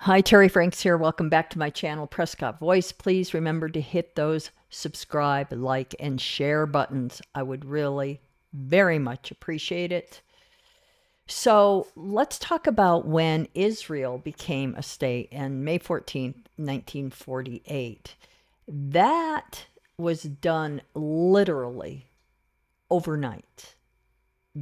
Hi, Terry Franks here. Welcome back to my channel, Prescott Voice. Please remember to hit those subscribe, like, and share buttons. I would really very much appreciate it. So let's talk about when Israel became a state on May 14th, 1948. That was done literally overnight,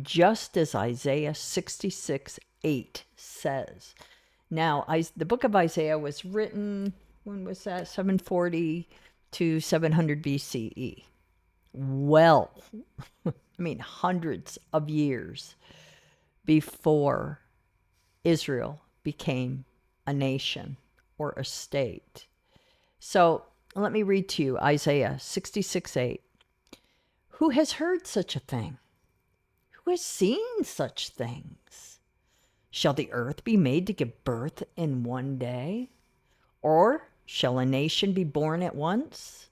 just as Isaiah 66:8 says. Now, the book of Isaiah was written, when was that? 740 to 700 BCE. Well, hundreds of years before Israel became a nation or a state. So let me read to you Isaiah 66:8. Who has heard such a thing? Who has seen such things? Shall the earth be made to give birth in one day? Or shall a nation be born at once?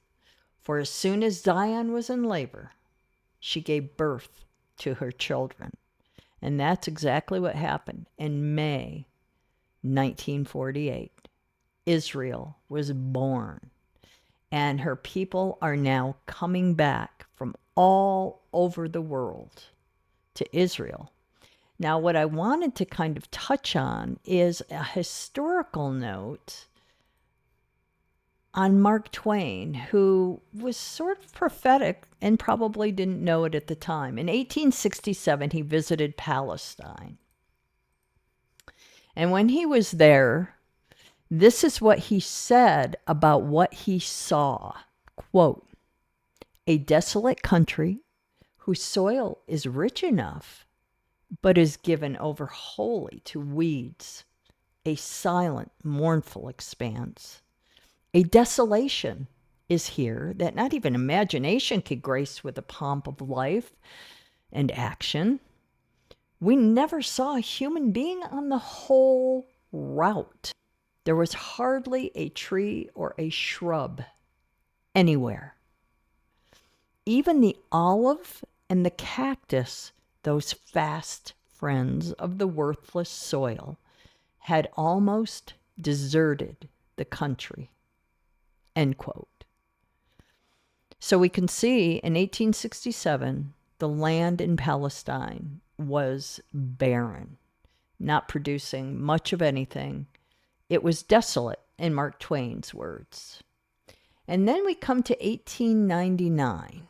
For as soon as Zion was in labor, she gave birth to her children. And that's exactly what happened in May 1948. Israel was born, and her people are now coming back from all over the world to Israel. Now, what I wanted to kind of touch on is a historical note on Mark Twain, who was sort of prophetic and probably didn't know it at the time. In 1867, he visited Palestine. And when he was there, this is what he said about what he saw. Quote, a desolate country whose soil is rich enough but is given over wholly to weeds, a silent, mournful expanse. A desolation is here that not even imagination could grace with the pomp of life and action. We never saw a human being on the whole route. There was hardly a tree or a shrub anywhere. Even the olive and the cactus, those fast friends of the worthless soil, had almost deserted the country. End quote. So we can see in 1867, the land in Palestine was barren, not producing much of anything. It was desolate, in Mark Twain's words. And then we come to 1899.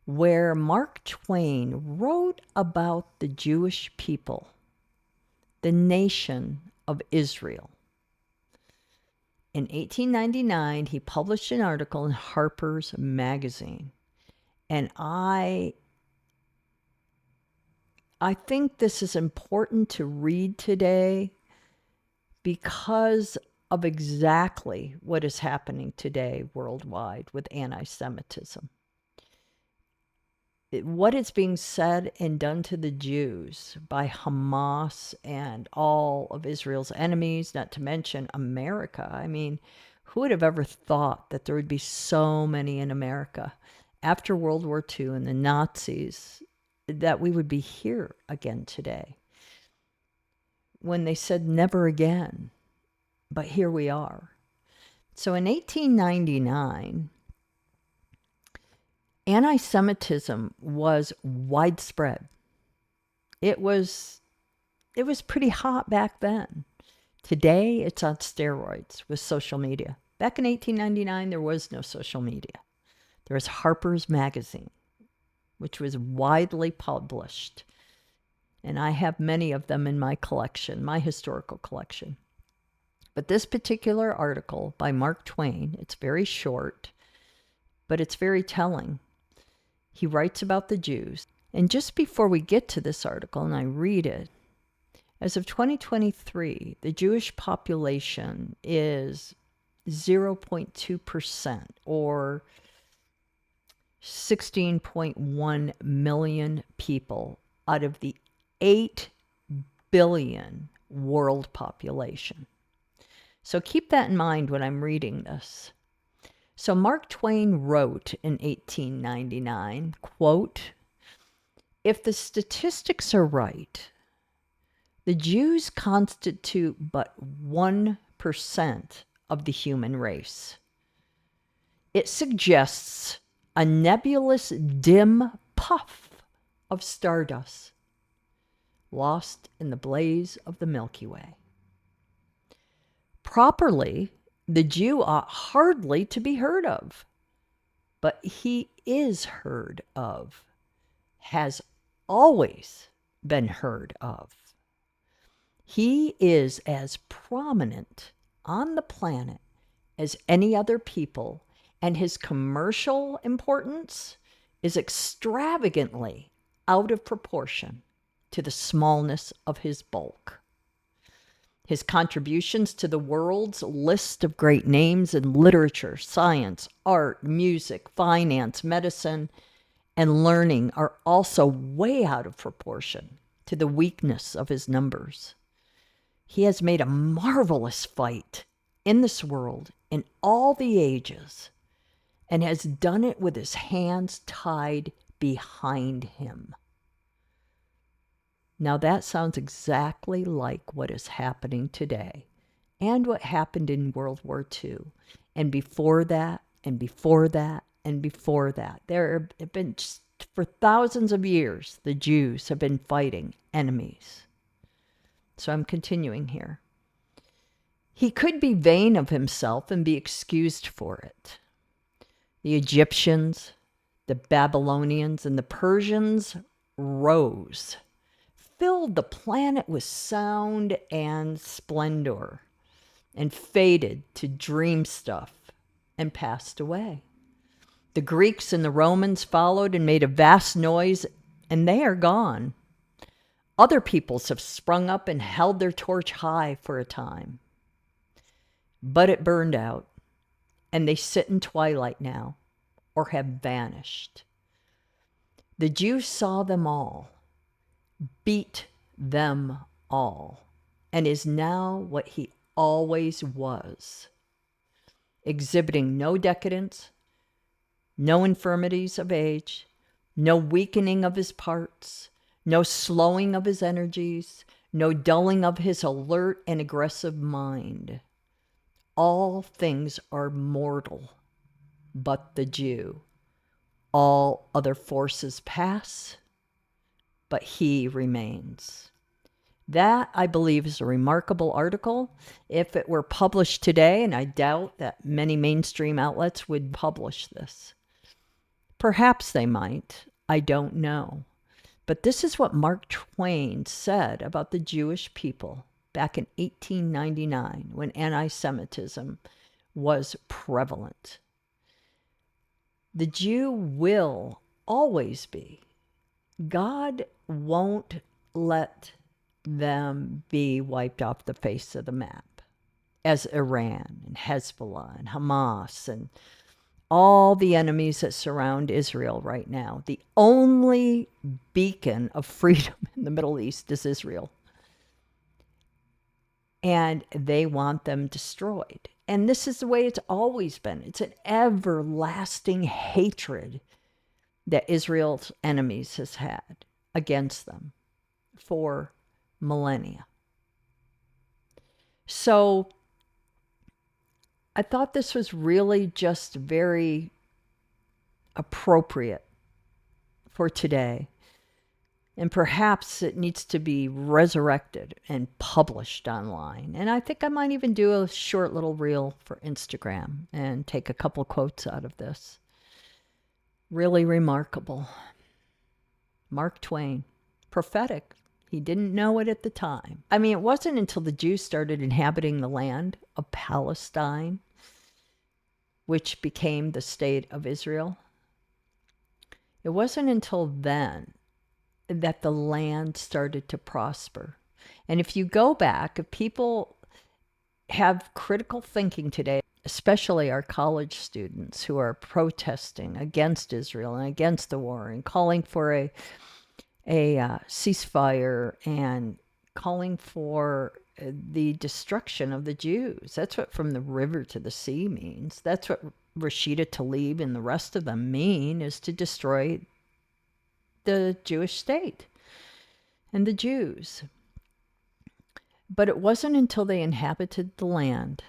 Where Mark Twain wrote about the Jewish people, the nation of Israel. In 1899, he published an article in Harper's Magazine. And I think this is important to read today because of exactly what is happening today worldwide with anti-Semitism. What is being said and done to the Jews by Hamas and all of Israel's enemies, not to mention America. Who would have ever thought that there would be so many in America after World War II and the Nazis, that we would be here again today? When they said never again, but here we are. So in 1899, anti-Semitism was widespread. It was pretty hot back then. Today, it's on steroids with social media. Back in 1899, there was no social media. There was Harper's Magazine, which was widely published. And I have many of them in my collection, my historical collection. But this particular article by Mark Twain, it's very short, but it's very telling. He writes about the Jews. And just before we get to this article, and I read it, as of 2023, the Jewish population is 0.2%, or 16.1 million people out of the 8 billion world population. So keep that in mind when I'm reading this. So Mark Twain wrote in 1899, quote, if the statistics are right, The Jews constitute but 1% of the human race. It suggests a nebulous, dim puff of stardust lost in the blaze of the Milky Way. Properly, the Jew ought hardly to be heard of, but he is heard of, has always been heard of. He is as prominent on the planet as any other people, and his commercial importance is extravagantly out of proportion to the smallness of his bulk. His contributions to the world's list of great names in literature, science, art, music, finance, medicine, and learning are also way out of proportion to the weakness of his numbers. He has made a marvelous fight in this world in all the ages, and has done it with his hands tied behind him. Now that sounds exactly like what is happening today, and what happened in World War II, and before that, and before that, and before that. There have been, for thousands of years, the Jews have been fighting enemies. So I'm continuing here. He could be vain of himself and be excused for it. The Egyptians, the Babylonians, and the Persians rose, filled the planet with sound and splendor, and faded to dream stuff and passed away. The Greeks and the Romans followed and made a vast noise, and they are gone. Other peoples have sprung up and held their torch high for a time. But it burned out, and they sit in twilight now, or have vanished. The Jews saw them all, beat them all, and is now what he always was, exhibiting no decadence, no infirmities of age, no weakening of his parts, no slowing of his energies, no dulling of his alert and aggressive mind. All things are mortal, but the Jew. All other forces pass, but he remains. That, I believe, is a remarkable article. If it were published today, and I doubt that many mainstream outlets would publish this. Perhaps they might. I don't know. But this is what Mark Twain said about the Jewish people back in 1899 when anti-Semitism was prevalent. The Jew will always be. God won't let them be wiped off the face of the map, as Iran and Hezbollah and Hamas and all the enemies that surround Israel right now. The only beacon of freedom in the Middle East is Israel. And they want them destroyed. And this is the way it's always been. It's an everlasting hatred that Israel's enemies has had against them for millennia. So I thought this was really just very appropriate for today. And perhaps it needs to be resurrected and published online. And I think I might even do a short little reel for Instagram and take a couple quotes out of this. Really remarkable. Mark Twain, prophetic. He didn't know it at the time. I mean, it wasn't until the Jews started inhabiting the land of Palestine, which became the state of Israel. It wasn't until then that the land started to prosper. And if you go back, if people have critical thinking today, especially our college students who are protesting against Israel and against the war and calling for a ceasefire and calling for the destruction of the Jews. That's what from the river to the sea means. That's what Rashida Tlaib and the rest of them mean, is to destroy the Jewish state and the Jews. But it wasn't until they inhabited the land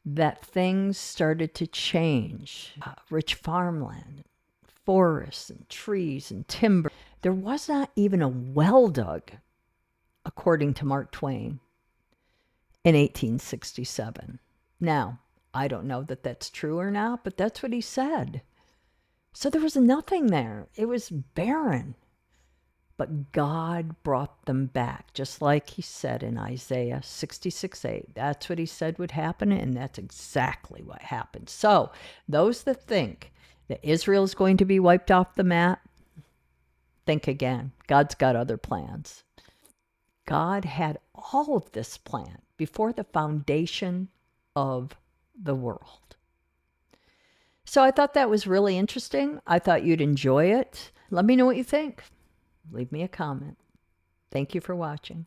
that things started to change. Rich farmland, forests and trees and timber. There was not even a well dug, according to Mark Twain, in 1867. Now, I don't know that that's true or not, but that's what he said. So there was nothing there. It was barren. But God brought them back, just like he said in Isaiah 66:8. That's what he said would happen, and that's exactly what happened. So those that think that Israel is going to be wiped off the map, think again. God's got other plans. God had all of this planned before the foundation of the world. So I thought that was really interesting. I thought you'd enjoy it. Let me know what you think. Leave me a comment. Thank you for watching.